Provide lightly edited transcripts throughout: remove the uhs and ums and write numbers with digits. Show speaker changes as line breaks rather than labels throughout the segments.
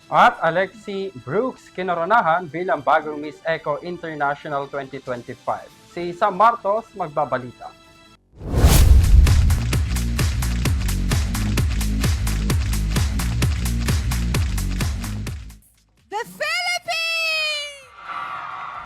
At Alexi Brooks kinoronahan bilang bagong Miss Eco International 2025. Si Sam Martos magbabalita.
The Philippines!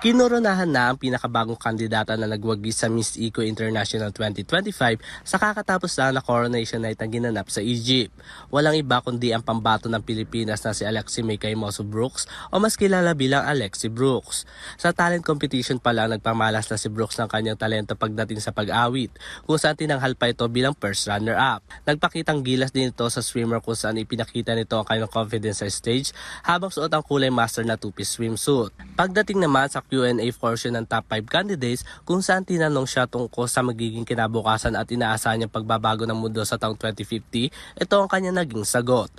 Kinoronahan na ang pinakabagong kandidata na nagwagi sa Miss Eco International 2025 sa kakatapos lang na coronation night na ginanap sa Egypt. Walang iba kundi ang pambato ng Pilipinas na si Alexi May Caimoso Brooks o mas kilala bilang Alexi Brooks. Sa talent competition pa lang nagpamalas na si Brooks ng kanyang talento pagdating sa pag-awit, kung saan tinanghal pa ito bilang first runner-up. Nagpakitang gilas din ito sa swimmer kung saan ipinakita nito ang kanyang confidence sa stage habang suot ang kulay master na two-piece swimsuit. Pagdating naman sa Q&A portion ng top 5 candidates kung saan tinanong siya tungkol sa magiging kinabukasan at inaasahan niyang pagbabago ng mundo sa taong 2050, ito ang kanya naging sagot.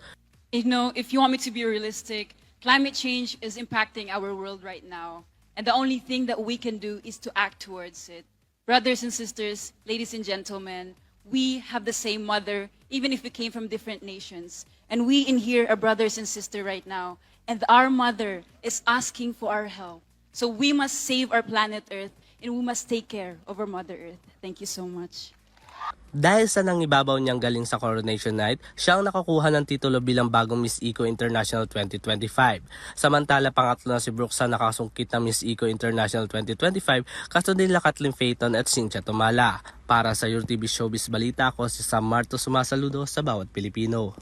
You know, if you want me to be realistic, climate change is impacting our world right now. And the only thing that we can do is to act towards it. Brothers and sisters, ladies and gentlemen, we have the same mother, even if we came from different nations. And we in here are brothers and sisters right now. And our mother is asking for our help. So we must save our planet Earth and we must take care of our Mother Earth. Thank you so much.
Dahil sa nangibabaw niyang galing sa coronation night, siya ang nakakuha ng titulo bilang bagong Miss Eco International 2025. Samantala, pangatlo na si Brooks sa nakasungkit ng Miss Eco International 2025, kasunod nila Kathleen Phaeton at Cynthia Tumala. Para sa UrTV Showbiz Balita, ako si Sam Marto, sumasaludo sa bawat Pilipino.